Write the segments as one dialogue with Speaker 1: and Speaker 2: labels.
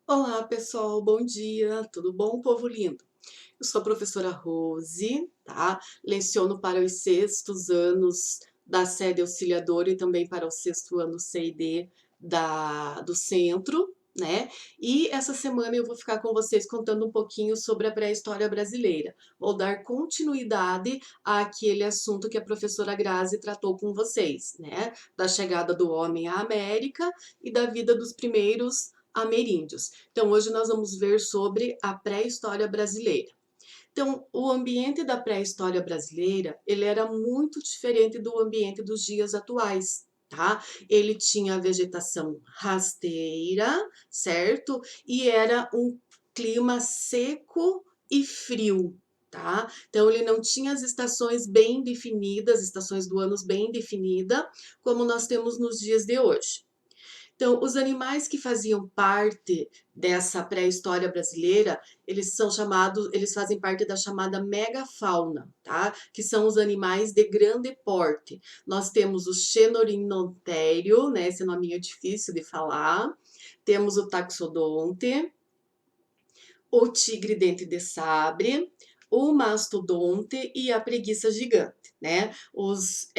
Speaker 1: Olá, pessoal, bom dia, tudo bom, povo lindo? Eu sou a professora Rose, tá? Leciono para os sextos anos da sede auxiliadora e também para o sexto ano C e D do centro, né? E essa semana eu vou ficar com vocês contando um pouquinho sobre a pré-história brasileira. Vou dar continuidade àquele assunto que a professora Grazi tratou com vocês, né? Da chegada do homem à América e da vida dos primeiros ameríndios. Então, hoje nós vamos ver sobre a pré-história brasileira. Então, o ambiente da pré-história brasileira, ele era muito diferente do ambiente dos dias atuais, tá? Ele tinha vegetação rasteira, certo? E era um clima seco e frio, tá? Então, ele não tinha as estações bem definidas, estações do ano bem definidas, como nós temos nos dias de hoje. Então, os animais que faziam parte dessa pré-história brasileira, eles fazem parte da chamada megafauna, tá? Que são os animais de grande porte. Nós temos o Xenorhinoptério, né? Esse nominho é difícil de falar. Temos o Taxodonte, o tigre dente de sabre, o mastodonte e a preguiça gigante, né? Os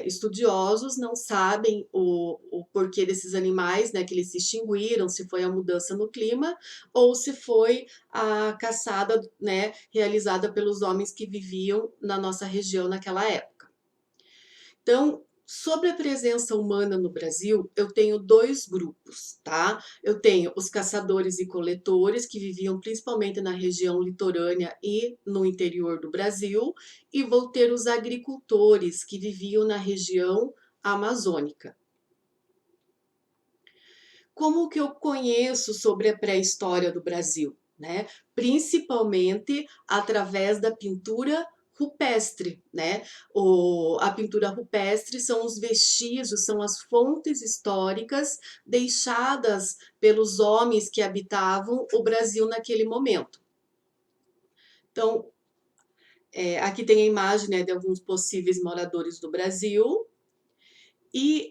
Speaker 1: estudiosos não sabem o porquê desses animais, né? Que eles se extinguiram, se foi a mudança no clima ou se foi a caçada, né? Realizada pelos homens que viviam na nossa região naquela época. Então, sobre a presença humana no Brasil, eu tenho dois grupos, tá? Eu tenho os caçadores e coletores, que viviam principalmente na região litorânea e no interior do Brasil, e vou ter os agricultores, que viviam na região amazônica. Como que eu conheço sobre a pré-história do Brasil, né? Principalmente através da pintura rupestre, né? A pintura rupestre são os vestígios, são as fontes históricas deixadas pelos homens que habitavam o Brasil naquele momento. Então, aqui tem a imagem, né, de alguns possíveis moradores do Brasil, e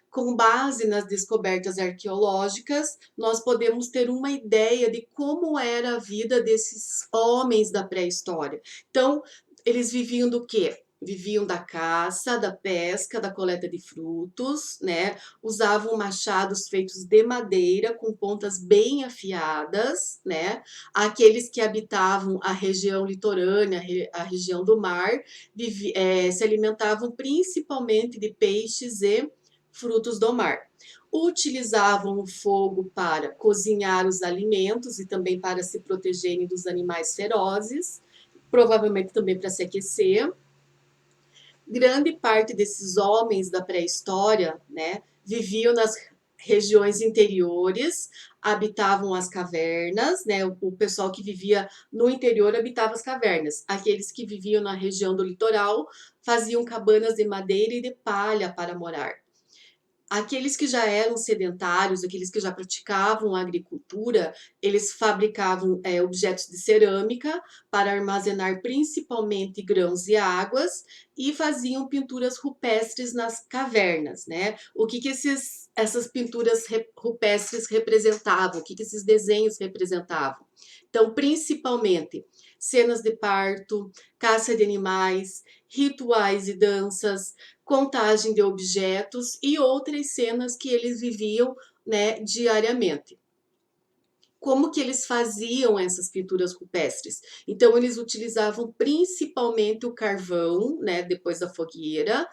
Speaker 1: com base nas descobertas arqueológicas, nós podemos ter uma ideia de como era a vida desses homens da pré-história. Então, eles viviam do quê? Viviam da caça, da pesca, da coleta de frutos, né? Usavam machados feitos de madeira com pontas bem afiadas, né? Aqueles que habitavam a região litorânea, a região do mar, se alimentavam principalmente de peixes e frutos do mar. Utilizavam o fogo para cozinhar os alimentos e também para se protegerem dos animais ferozes, provavelmente também para se aquecer. Grande parte desses homens da pré-história, né, viviam nas regiões interiores, habitavam as cavernas, né? O pessoal que vivia no interior habitava as cavernas. Aqueles que viviam na região do litoral faziam cabanas de madeira e de palha para morar. Aqueles que já eram sedentários, aqueles que já praticavam a agricultura, eles fabricavam objetos de cerâmica para armazenar principalmente grãos e águas e faziam pinturas rupestres nas cavernas, né? O que essas pinturas rupestres representavam? O que esses desenhos representavam? Então, principalmente cenas de parto, caça de animais, rituais e danças, contagem de objetos e outras cenas que eles viviam, né, diariamente. Como que eles faziam essas pinturas rupestres? Então, eles utilizavam principalmente o carvão, né, depois da fogueira,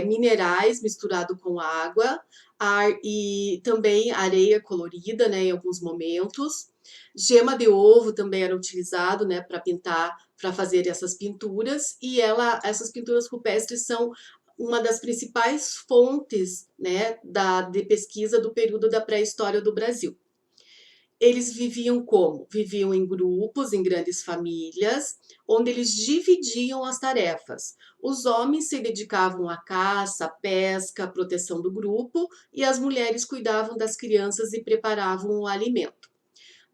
Speaker 1: minerais misturado com água, ar e também areia colorida, né, em alguns momentos. Gema de ovo também era utilizado, né, para pintar, para fazer essas pinturas. E essas pinturas rupestres são uma das principais fontes, né, de pesquisa do período da pré-história do Brasil. Eles viviam como? Viviam em grupos, em grandes famílias, onde eles dividiam as tarefas. Os homens se dedicavam à caça, à pesca, à proteção do grupo, e as mulheres cuidavam das crianças e preparavam o alimento.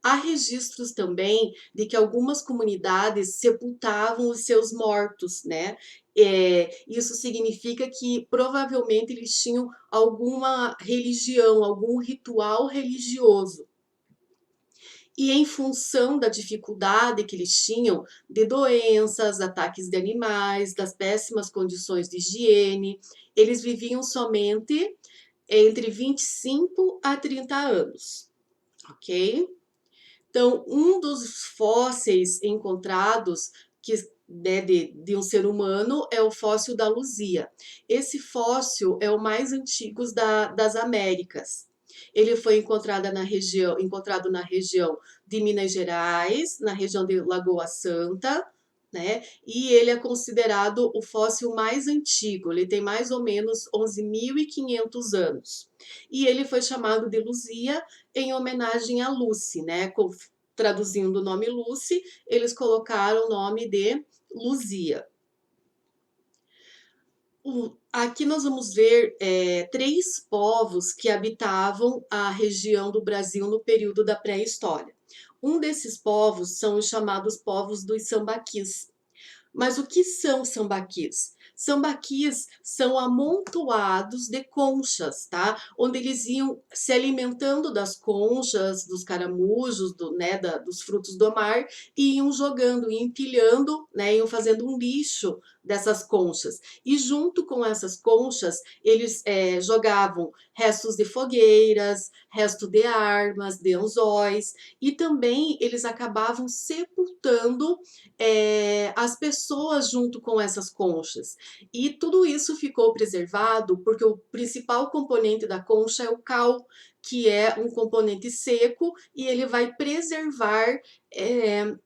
Speaker 1: Há registros também de que algumas comunidades sepultavam os seus mortos, né? Isso significa que provavelmente eles tinham alguma religião, algum ritual religioso. E em função da dificuldade que eles tinham de doenças, ataques de animais, das péssimas condições de higiene, eles viviam somente entre 25 a 30 anos, ok? Então, um dos fósseis encontrados que, né, de um ser humano é o fóssil da Luzia. Esse fóssil é o mais antigo das Américas. Ele foi encontrado na região de Minas Gerais, na região de Lagoa Santa, né? E ele é considerado o fóssil mais antigo. Ele tem mais ou menos 11.500 anos. E ele foi chamado de Luzia em homenagem a Lucy, né? Traduzindo o nome Lucy, eles colocaram o nome de Luzia. Aqui nós vamos ver três povos que habitavam a região do Brasil no período da pré-história. Um desses povos são os chamados povos dos sambaquis. Mas o que são sambaquis? Sambaquis são amontoados de conchas, tá? Onde eles iam se alimentando das conchas, dos caramujos, dos frutos do mar, e iam jogando, iam empilhando, né? Iam fazendo um lixo dessas conchas. E junto com essas conchas, eles jogavam restos de fogueiras, resto de armas, de anzóis, e também eles acabavam sepultando as pessoas junto com essas conchas. E tudo isso ficou preservado porque o principal componente da concha é o cal, que é um componente seco e ele vai preservar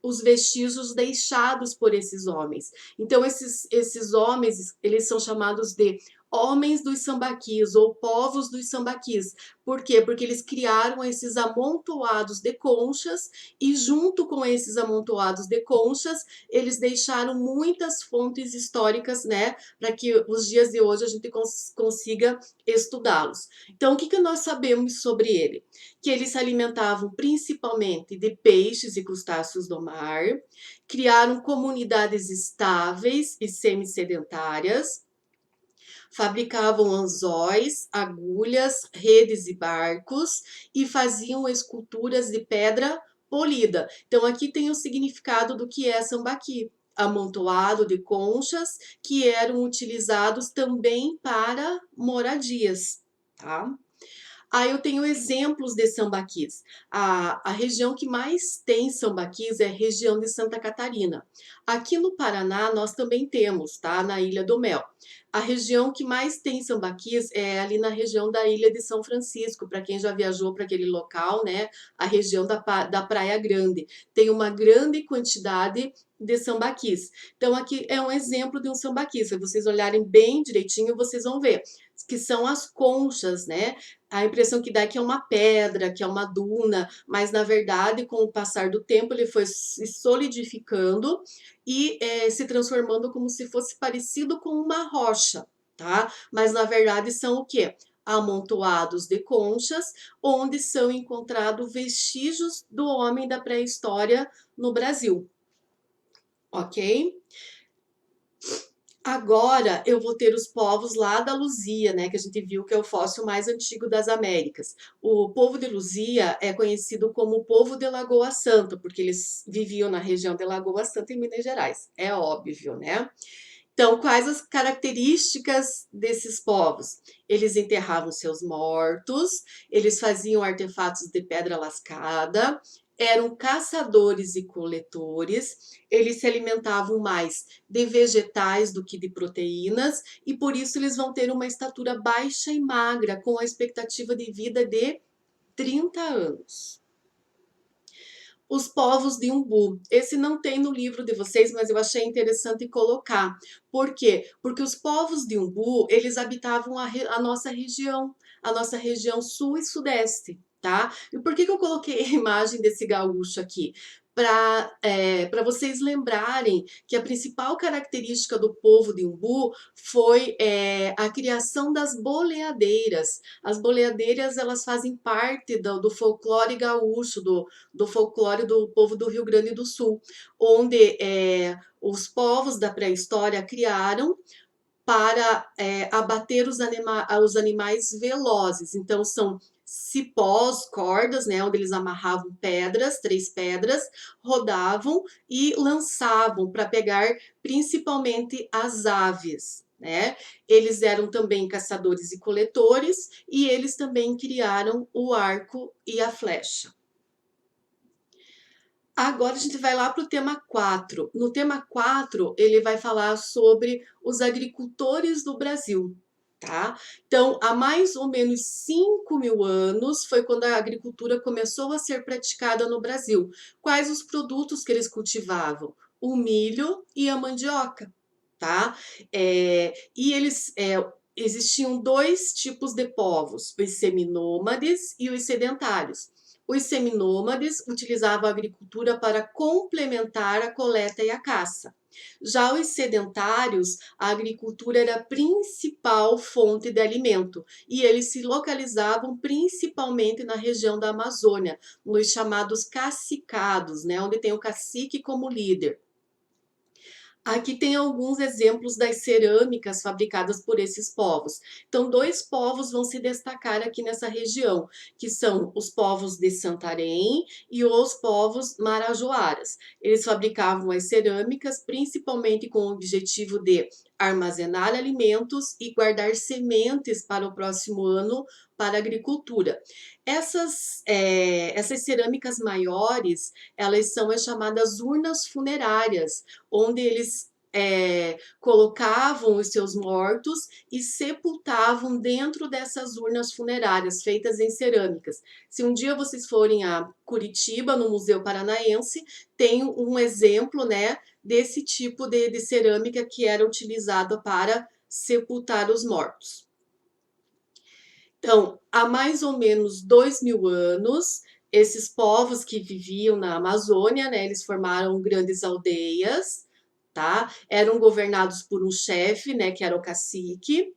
Speaker 1: os vestígios deixados por esses homens. Então, esses homens, eles são chamados de homens dos sambaquis ou povos dos sambaquis. Por quê? Porque eles criaram esses amontoados de conchas e junto com esses amontoados de conchas, eles deixaram muitas fontes históricas, né, para que os dias de hoje a gente consiga estudá-los. Então, o que nós sabemos sobre ele? Que eles se alimentavam principalmente de peixes e crustáceos do mar, criaram comunidades estáveis e semi-sedentárias, fabricavam anzóis, agulhas, redes e barcos e faziam esculturas de pedra polida. Então aqui tem o significado do que é sambaqui, amontoado de conchas que eram utilizados também para moradias, tá? Aí eu tenho exemplos de sambaquis. A região que mais tem sambaquis é a região de Santa Catarina. Aqui no Paraná nós também temos, tá? Na Ilha do Mel. A região que mais tem sambaquis é ali na região da Ilha de São Francisco, para quem já viajou para aquele local, né? A região da Praia Grande. Tem uma grande quantidade de sambaquis. Então aqui é um exemplo de um sambaqui. Se vocês olharem bem direitinho, vocês vão ver que são as conchas, né? A impressão que dá é que é uma pedra, que é uma duna, mas na verdade, com o passar do tempo, ele foi se solidificando e se transformando como se fosse parecido com uma rocha, tá? Mas na verdade são o quê? Amontoados de conchas, onde são encontrados vestígios do homem da pré-história no Brasil, ok? Agora eu vou ter os povos lá da Luzia, né, que a gente viu que é o fóssil mais antigo das Américas. O povo de Luzia é conhecido como o povo de Lagoa Santa, porque eles viviam na região de Lagoa Santa, em Minas Gerais. É óbvio, né? Então, quais as características desses povos? Eles enterravam seus mortos, eles faziam artefatos de pedra lascada, eram caçadores e coletores, eles se alimentavam mais de vegetais do que de proteínas e por isso eles vão ter uma estatura baixa e magra, com a expectativa de vida de 30 anos. Os povos de Umbu. Esse não tem no livro de vocês, mas eu achei interessante colocar. Por quê? Porque os povos de Umbu, eles habitavam a nossa região sul e sudeste, tá? E por que eu coloquei a imagem desse gaúcho aqui? Para vocês lembrarem que a principal característica do povo de Umbu foi a criação das boleadeiras. As boleadeiras, elas fazem parte do folclore gaúcho, do folclore do povo do Rio Grande do Sul, onde os povos da pré-história criaram para abater os animais velozes. Então, são cipós, cordas, né, onde eles amarravam pedras, 3 pedras, rodavam e lançavam para pegar principalmente as aves, né? Eles eram também caçadores e coletores e eles também criaram o arco e a flecha. Agora a gente vai lá para o tema 4. No tema 4, ele vai falar sobre os agricultores do Brasil, tá? Então, há mais ou menos 5.000 anos foi quando a agricultura começou a ser praticada no Brasil. Quais os produtos que eles cultivavam? O milho e a mandioca, tá? E eles existiam 2 tipos de povos, os seminômades e os sedentários. Os seminômades utilizavam a agricultura para complementar a coleta e a caça. Já os sedentários, a agricultura era a principal fonte de alimento e eles se localizavam principalmente na região da Amazônia, nos chamados cacicados, né, onde tem o cacique como líder. Aqui tem alguns exemplos das cerâmicas fabricadas por esses povos. Então, 2 povos vão se destacar aqui nessa região, que são os povos de Santarém e os povos marajoaras. Eles fabricavam as cerâmicas principalmente com o objetivo de armazenar alimentos e guardar sementes para o próximo ano para a agricultura. Essas cerâmicas maiores, elas são as chamadas urnas funerárias, onde eles colocavam os seus mortos e sepultavam dentro dessas urnas funerárias feitas em cerâmicas. Se um dia vocês forem a Curitiba, no Museu Paranaense, tem um exemplo, né, desse tipo de cerâmica que era utilizada para sepultar os mortos. Então, há mais ou menos 2.000 anos, esses povos que viviam na Amazônia, né, eles formaram grandes aldeias, tá? Eram governados por um chefe, né, que era o cacique.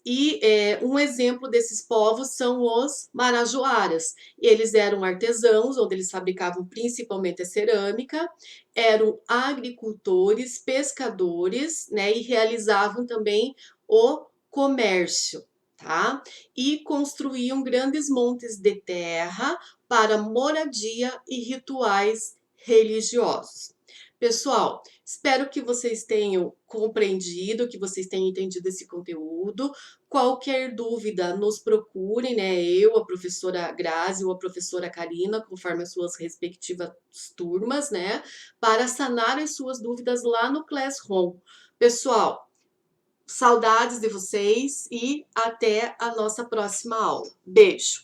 Speaker 1: E um exemplo desses povos são os marajoaras. Eles eram artesãos, onde eles fabricavam principalmente a cerâmica, eram agricultores, pescadores, né, e realizavam também o comércio, tá? E construíam grandes montes de terra para moradia e rituais religiosos. Pessoal, espero que vocês tenham compreendido, que vocês tenham entendido esse conteúdo. Qualquer dúvida, nos procurem, né? Eu, a professora Grazi ou a professora Karina, conforme as suas respectivas turmas, né? Para sanar as suas dúvidas lá no Classroom. Pessoal, saudades de vocês e até a nossa próxima aula. Beijo!